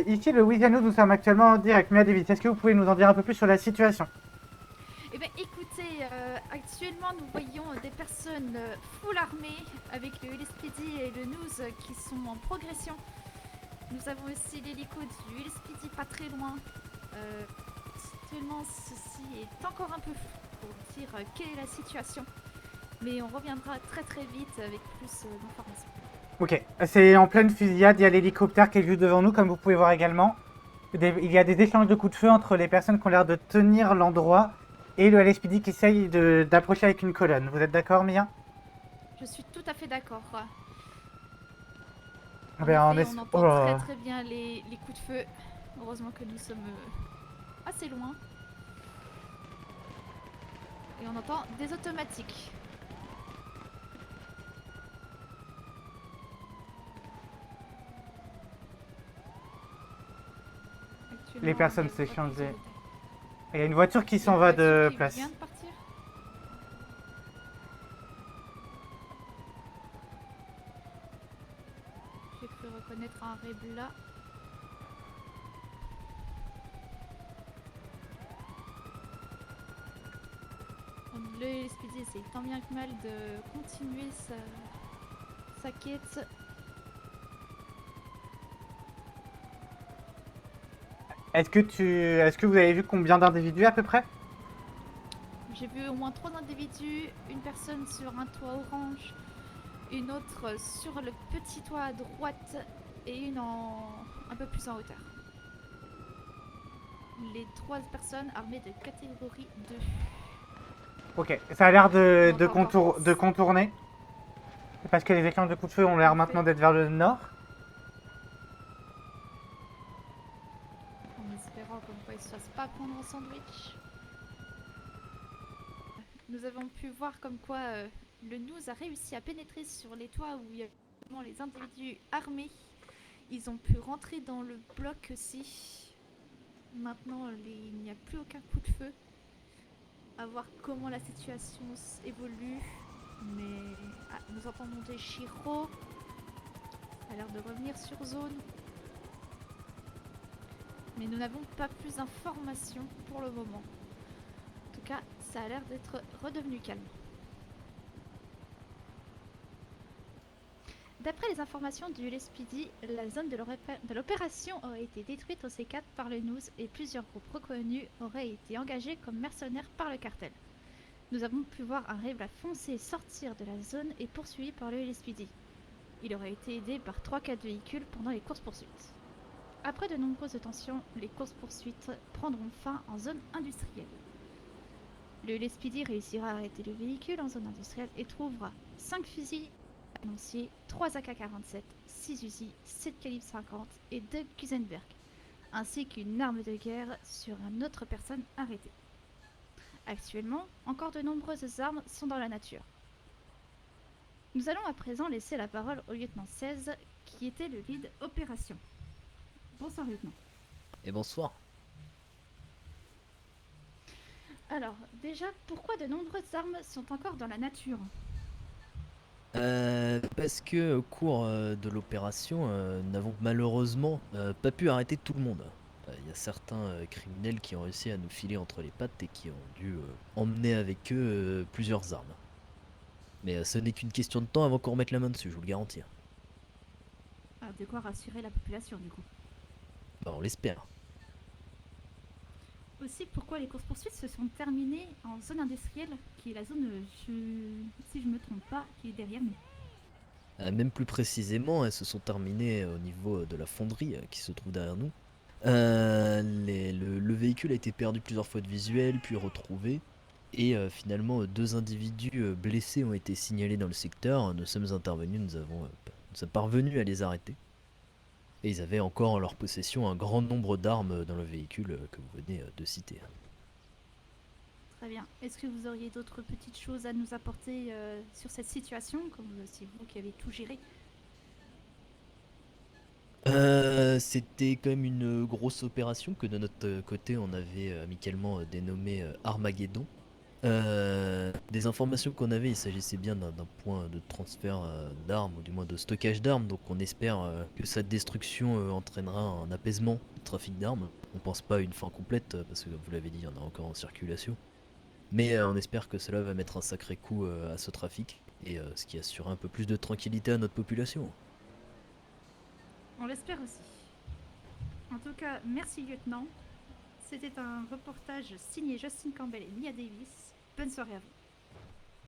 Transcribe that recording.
ici le Weekend, nous sommes actuellement en direct. Mais David, est-ce que vous pouvez nous en dire un peu plus sur la situation? Eh bien, écoutez, actuellement, nous voyons des personnes full armées avec le LSPD et le NOOS qui sont en progression. Nous avons aussi l'hélico du LSPD pas très loin. Actuellement, ceci est encore un peu flou pour dire quelle est la situation. Mais on reviendra très très vite avec plus d'informations. Ok, c'est en pleine fusillade, il y a l'hélicoptère qui est juste devant nous, comme vous pouvez voir également. Il y a des échanges de coups de feu entre les personnes qui ont l'air de tenir l'endroit et le LSPD qui essaye d'approcher avec une colonne. Vous êtes d'accord, Mia? Je suis tout à fait d'accord. Ah En ben, effet, on oh entend là très là. très bien les coups de feu. Heureusement que nous sommes assez loin. Et on entend des automatiques. Les Actuellement, il n'y personnes a pas s'échangent. plus de détails. Il y a une voiture qui Il y a s'en une va voiture de qui vient place. de partir. J'ai cru reconnaître un Rebla. Le SPD essaye tant bien que mal de continuer sa quête. Est-ce que vous avez vu combien d'individus à peu près? J'ai vu au moins 3 individus, une personne sur un toit orange, une autre sur le petit toit à droite et une un peu plus en hauteur. Les 3 personnes armées de catégorie 2. Ok, ça a l'air On entend encore. de contourner. Parce que les échanges de coups de feu ont En l'air maintenant effet, d'être vers le nord. en espérant comme quoi ils ne se fassent pas prendre en sandwich. Nous avons pu voir comme quoi le NOOS a réussi à pénétrer sur les toits où il y a les individus armés. Ils ont pu rentrer dans le bloc aussi. Maintenant, il n'y a plus aucun coup de feu. À voir comment la situation évolue. Mais nous entendons des Shiro. Ça a l'air de revenir sur zone. Mais nous n'avons pas plus d'informations pour le moment. En tout cas, ça a l'air d'être redevenu calme. D'après les informations du LSPD, la zone de l'opération aurait été détruite au C4 par le NOOS et plusieurs groupes reconnus auraient été engagés comme mercenaires par le cartel. Nous avons pu voir un Rebla foncé sortir de la zone et poursuivi par le LSPD. Il aurait été aidé par 3-4 véhicules pendant les courses-poursuites. Après de nombreuses tensions, les courses-poursuites prendront fin en zone industrielle. Le LSPD réussira à arrêter le véhicule en zone industrielle et trouvera 5 fusils annoncés, 3 AK-47, 6 Uzi, 7 calibre 50 et 2 Kuzenberg, ainsi qu'une arme de guerre sur une autre personne arrêtée. Actuellement, encore de nombreuses armes sont dans la nature. Nous allons à présent laisser la parole au lieutenant 16, qui était le lead opération. Bonsoir lieutenant. Et bonsoir. Alors, déjà, pourquoi de nombreuses armes sont encore dans la nature? Parce que au cours de l'opération, nous n'avons malheureusement pas pu arrêter tout le monde. Il y a certains criminels qui ont réussi à nous filer entre les pattes et qui ont dû emmener avec eux plusieurs armes. Mais ce n'est qu'une question de temps avant qu'on remette la main dessus, je vous le garantis. Ah, de quoi rassurer la population du coup. Bah, on l'espère. Aussi, pourquoi les courses-poursuites se sont terminées en zone industrielle, qui est la zone, si je me trompe pas, qui est derrière nous. Même plus précisément, elles se sont terminées au niveau de la fonderie qui se trouve derrière nous. Le véhicule a été perdu plusieurs fois de visuel, puis retrouvé. Et finalement, deux individus blessés ont été signalés dans le secteur. Nous sommes intervenus, nous sommes parvenus à les arrêter. Et ils avaient encore en leur possession un grand nombre d'armes dans le véhicule que vous venez de citer. Très bien. Est-ce que vous auriez d'autres petites choses à nous apporter sur cette situation, comme c'est vous qui avez tout géré? C'était quand même une grosse opération que de notre côté on avait amicalement dénommée Armageddon. Des informations qu'on avait, il s'agissait bien d'un point de transfert d'armes, ou du moins de stockage d'armes, donc on espère que sa destruction entraînera un apaisement du trafic d'armes. On pense pas à une fin complète, parce que comme vous l'avez dit, il y en a encore en circulation. Mais on espère que cela va mettre un sacré coup à ce trafic, et ce qui assurera un peu plus de tranquillité à notre population. On l'espère aussi. En tout cas, merci lieutenant. C'était un reportage signé Justin Campbell et Lia Davis. Bonne soirée à vous.